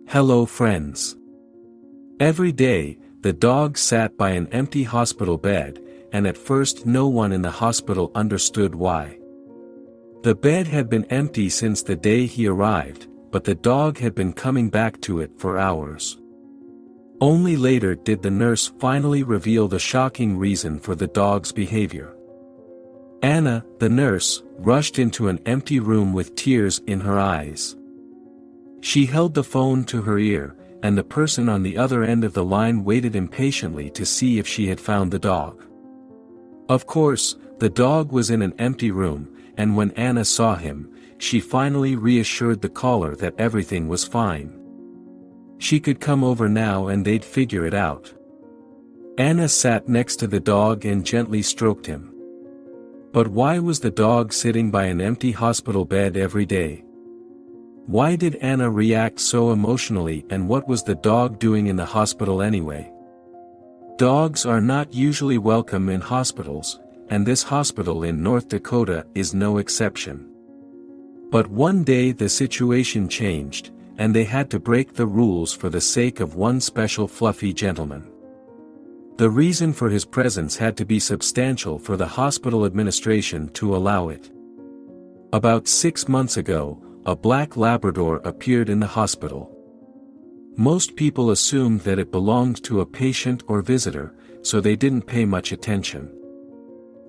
Hello friends. Every day, the dog sat by an empty hospital bed, and at first no one in the hospital understood why. The bed had been empty since the day he arrived, but the dog had been coming back to it for hours. Only later did the nurse finally reveal the shocking reason for the dog's behavior. Anna, the nurse, rushed into an empty room with tears in her eyes. She held the phone to her ear, and the person on the other end of the line waited impatiently to see if she had found the dog. Of course, the dog was in an empty room, and when Anna saw him, she finally reassured the caller that everything was fine. She could come over now and they'd figure it out. Anna sat next to the dog and gently stroked him. But why was the dog sitting by an empty hospital bed every day? Why did Anna react so emotionally, and what was the dog doing in the hospital anyway? Dogs are not usually welcome in hospitals, and this hospital in North Dakota is no exception. But one day the situation changed, and they had to break the rules for the sake of one special fluffy gentleman. The reason for his presence had to be substantial for the hospital administration to allow it. About 6 months ago, a black Labrador appeared in the hospital. Most people assumed that it belonged to a patient or visitor, so they didn't pay much attention.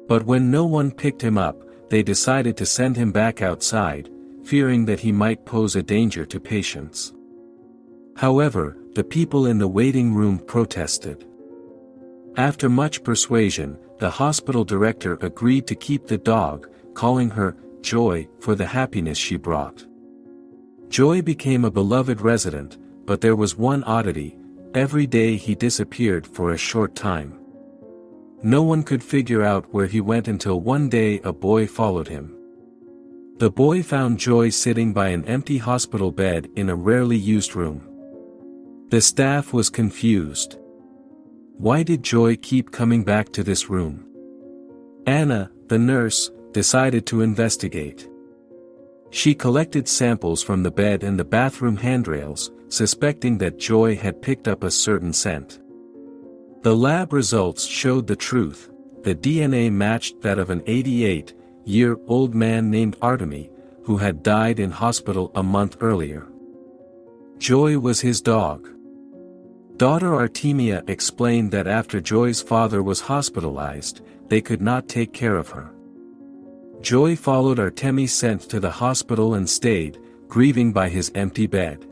But when no one picked him up, they decided to send him back outside, fearing that he might pose a danger to patients. However, the people in the waiting room protested. After much persuasion, the hospital director agreed to keep the dog, calling her Joy for the happiness she brought. Joy became a beloved resident, but there was one oddity: every day he disappeared for a short time. No one could figure out where he went until one day a boy followed him. The boy found Joy sitting by an empty hospital bed in a rarely used room. The staff was confused. Why did Joy keep coming back to this room? Anna, the nurse, decided to investigate. She collected samples from the bed and the bathroom handrails, suspecting that Joy had picked up a certain scent. The lab results showed the truth. The DNA matched that of an 88-year-old man named Artemi, who had died in hospital a month earlier. Joy was his dog. Daughter Artemia explained that after Joy's father was hospitalized, they could not take care of her. Joy followed Artemi's scent to the hospital and stayed, grieving by his empty bed.